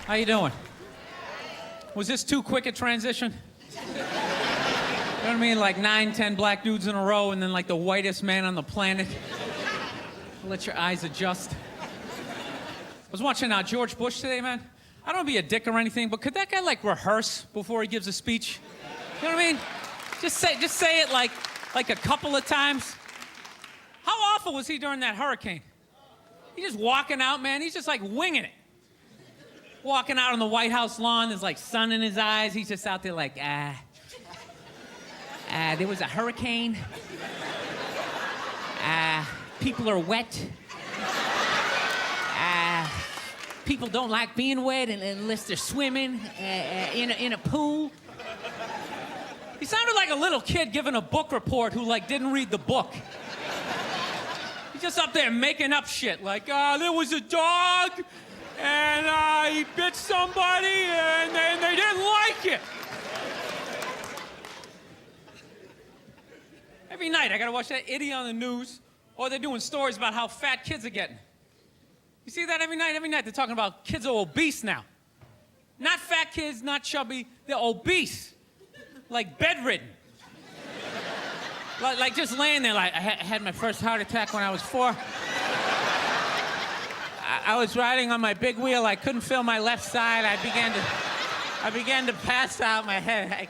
How you doing? Was this too quick a transition? You know what I mean? Like 9, 10 black dudes in a row and then like the whitest man on the planet. Let your eyes adjust. I was watching George Bush today, man. I don't want to be a dick or anything, but could that guy like rehearse before he gives a speech? You know what I mean? Just say it like a couple of times. How awful was he during that hurricane? He's just walking out, man. He's just like winging it. Walking out on the White House lawn, there's like sun in his eyes. He's just out there like, there was a hurricane. People are wet. People don't like being wet unless they're swimming in a pool. He sounded like a little kid giving a book report who like didn't read the book. He's just up there making up shit like, there was a dog and he bit somebody and they didn't like it. Every night I gotta watch that idiot on the news or they're doing stories about how fat kids are getting. You see that every night? Every night they're talking about kids are obese now. Not fat kids, not chubby, they're obese. Like bedridden. Like just laying there like, I had my first heart attack when I was 4. I was riding on my big wheel, I couldn't feel my left side, I began to pass out my head.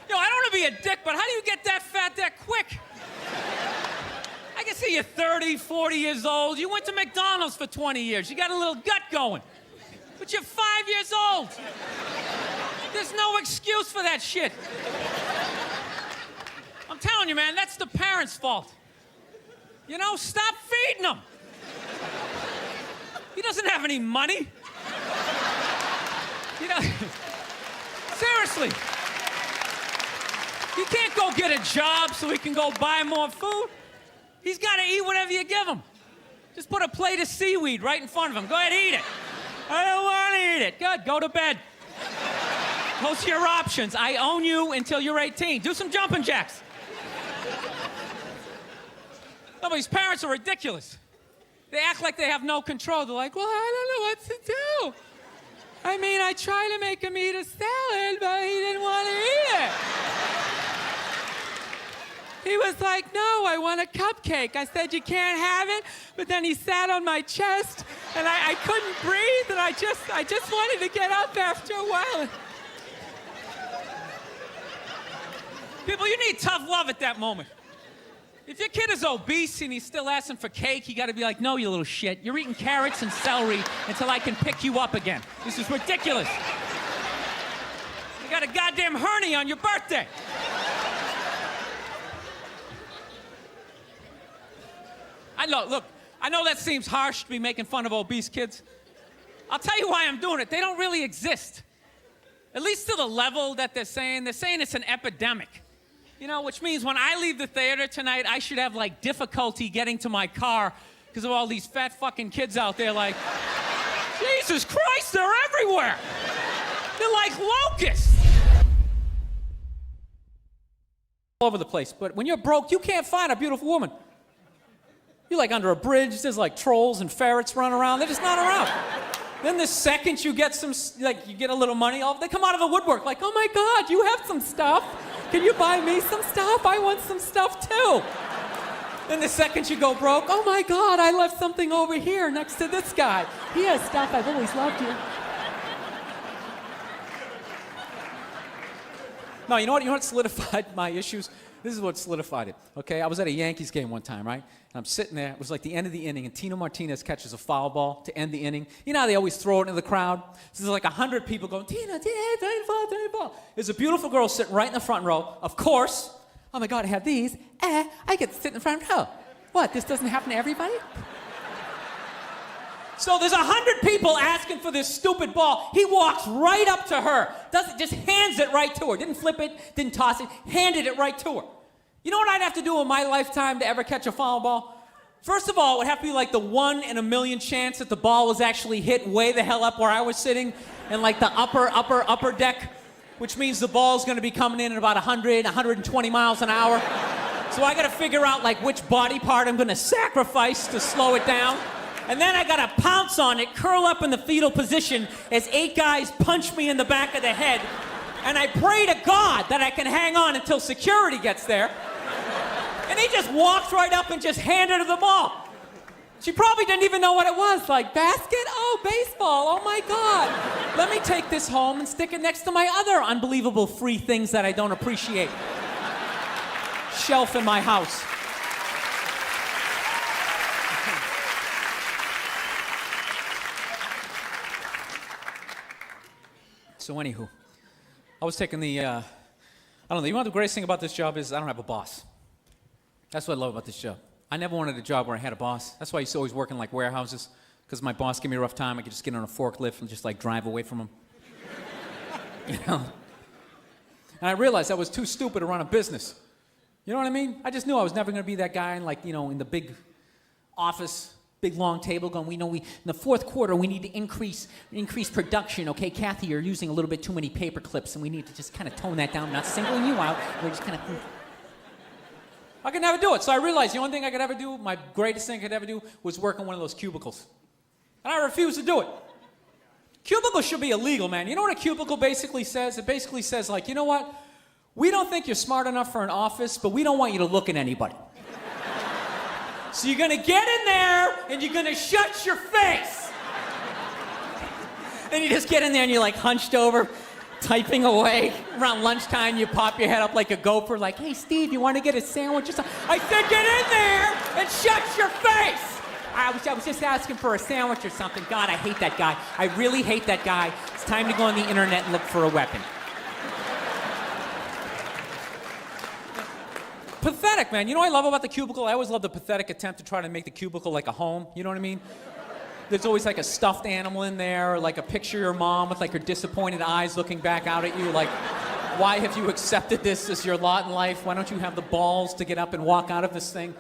Yo, I don't want to be a dick, but how do you get that fat that quick? I can see you're 30, 40 years old. You went to McDonald's for 20 years. You got a little gut going. But you're 5 years old. There's no excuse for that shit. I'm telling you, man, that's the parents' fault. You know, stop feeding him. He doesn't have any money. You know, seriously. He can't go get a job so he can go buy more food. He's got to eat whatever you give him. Just put a plate of seaweed right in front of him. Go ahead, eat it. I don't want to eat it. Good, go to bed. Those are your options. I own you until you're 18. Do some jumping jacks. No, but these parents are ridiculous. They act like they have no control. They're like, well, I don't know what to do. I mean, I tried to make him eat a salad, but he didn't want to eat it. He was like, no, I want a cupcake. I said, you can't have it. But then he sat on my chest, and I couldn't breathe, and I just wanted to get up after a while. People, you need tough love at that moment. If your kid is obese and he's still asking for cake, you gotta be like, no, you little shit. You're eating carrots and celery until I can pick you up again. This is ridiculous. You got a goddamn hernia on your birthday. Look, I know that seems harsh to be making fun of obese kids. I'll tell you why I'm doing it. They don't really exist. At least to the level that they're saying it's an epidemic. You know, which means when I leave the theater tonight, I should have, like, difficulty getting to my car because of all these fat fucking kids out there like, Jesus Christ, they're everywhere. They're like locusts. All over the place. But when you're broke, you can't find a beautiful woman. You're like under a bridge, there's like trolls and ferrets running around. They're just not around. Then the second you get you get a little money, they come out of the woodwork like, oh my God, you have some stuff. Can you buy me some stuff? I want some stuff too. Then the second you go broke, oh my God, I left something over here next to this guy. He has stuff, I've always loved you. No, you know what solidified my issues? This is what solidified it, okay? I was at a Yankees game one time, right? And I'm sitting there. It was like the end of the inning, and Tino Martinez catches a foul ball to end the inning. You know how they always throw it into the crowd? So there's like 100 people going, Tino, ball. There's a beautiful girl sitting right in the front row. Of course. Oh, my God, I have these. I get to sit in the front row. What, this doesn't happen to everybody? So there's 100 people asking for this stupid ball. He walks right up to her. Just hands it right to her. Didn't flip it, didn't toss it, handed it right to her. You know what I'd have to do in my lifetime to ever catch a foul ball? First of all, it would have to be like the 1 in a million chance that the ball was actually hit way the hell up where I was sitting in like the upper deck, which means the ball's gonna be coming in at about 100, 120 miles an hour. So I gotta figure out like which body part I'm gonna sacrifice to slow it down. And then I gotta pounce on it, curl up in the fetal position as 8 guys punch me in the back of the head. And I pray to God that I can hang on until security gets there. And he just walked right up and just handed her the ball. She probably didn't even know what it was. Like, basket? Oh, baseball. Oh, my God. Let me take this home and stick it next to my other unbelievable free things that I don't appreciate. Shelf in my house. So, anywho, I was taking the, I don't know, you know what the greatest thing about this job is? I don't have a boss. That's what I love about this job. I never wanted a job where I had a boss. That's why I used to always work in like warehouses, because my boss gave me a rough time. I could just get on a forklift and just like drive away from him. You know? And I realized I was too stupid to run a business. You know what I mean? I just knew I was never going to be that guy in like, you know, in the big office, big long table going, in the fourth quarter we need to increase production. Okay, Kathy, you're using a little bit too many paper clips and we need to just kind of tone that down. I'm not singling you out. We're just kind of... I could never do it. So I realized the only thing I could ever do, my greatest thing I could ever do, was work in one of those cubicles. And I refused to do it. Cubicles should be illegal, man. You know what a cubicle basically says? It basically says, like, you know what? We don't think you're smart enough for an office, but we don't want you to look at anybody. So you're going to get in there, and you're going to shut your face. And you just get in there, and you're, like, hunched over, typing away. Around lunchtime, you pop your head up like a gopher, like, hey, Steve, you want to get a sandwich or something? I said, get in there and shut your face. I was just asking for a sandwich or something. God, I hate that guy. I really hate that guy. It's time to go on the internet and look for a weapon. Pathetic, man. You know what I love about the cubicle? I always love the pathetic attempt to try to make the cubicle like a home. You know what I mean? There's always like a stuffed animal in there, or like a picture of your mom with like her disappointed eyes looking back out at you, like, why have you accepted this as your lot in life? Why don't you have the balls to get up and walk out of this thing?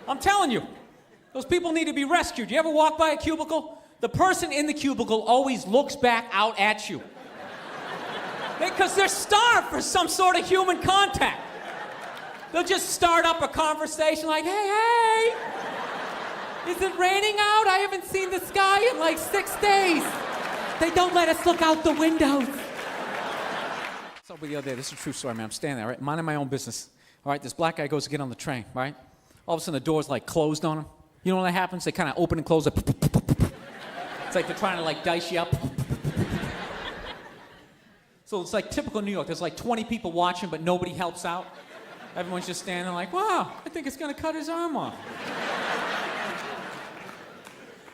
I'm telling you, those people need to be rescued. You ever walk by a cubicle? The person in the cubicle always looks back out at you. Because they're starved for some sort of human contact. They'll just start up a conversation like, hey, is it raining out? I haven't seen the sky in like 6 days. They don't let us look out the windows. So the other day, this is a true story, man. I'm standing there, right, minding my own business. All right, this black guy goes to get on the train, right? All of a sudden, the door's like closed on him. You know when that happens? They kind of open and close. It's like they're trying to like dice you up. So it's like typical New York. There's like 20 people watching, but nobody helps out. Everyone's just standing there like, wow, I think it's gonna cut his arm off.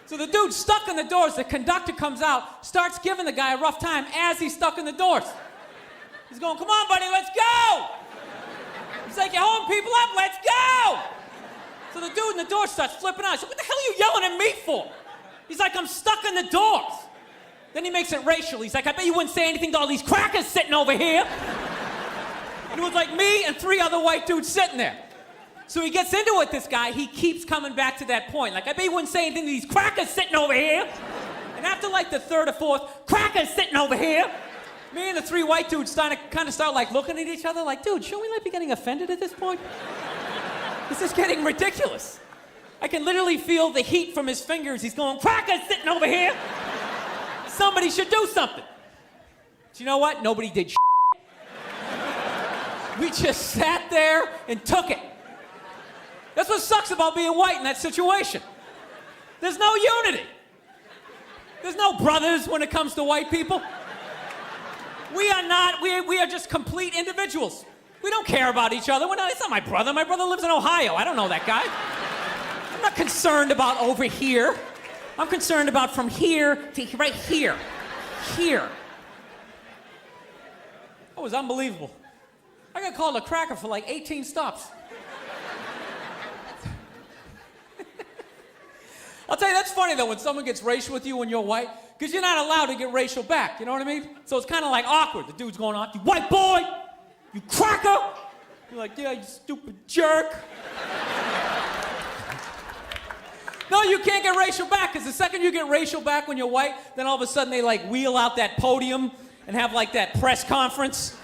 So the dude's stuck in the doors. The conductor comes out, starts giving the guy a rough time as he's stuck in the doors. He's going, come on, buddy, let's go! He's like, you're holding people up, let's go! So the dude in the door starts flipping out. He's like, what the hell are you yelling at me for? He's like, I'm stuck in the doors. Then he makes it racial. He's like, I bet you wouldn't say anything to all these crackers sitting over here. And it was like me and 3 other white dudes sitting there. So he gets into it with this guy. He keeps coming back to that point. Like, I bet you wouldn't say anything to these crackers sitting over here. And after like the 3rd or 4th, crackers sitting over here, me and the 3 white dudes kind of start like looking at each other like, dude, shouldn't we like be getting offended at this point? This is getting ridiculous. I can literally feel the heat from his fingers. He's going, crackers sitting over here. Somebody should do something. But you know what? Nobody did shit. We just sat there and took it. That's what sucks about being white in that situation. There's no unity. There's no brothers when it comes to white people. We are just complete individuals. We don't care about each other. It's not my brother. My brother lives in Ohio. I don't know that guy. I'm not concerned about over here. I'm concerned about from here to right here. Here. That was unbelievable. I got called a cracker for like 18 stops. I'll tell you, that's funny though, when someone gets racial with you when you're white, because you're not allowed to get racial back, you know what I mean? So it's kind of like awkward. The dude's going off, you white boy, you cracker. You're like, yeah, you stupid jerk. No, you can't get racial back, because the second you get racial back when you're white, then all of a sudden they like wheel out that podium and have like that press conference.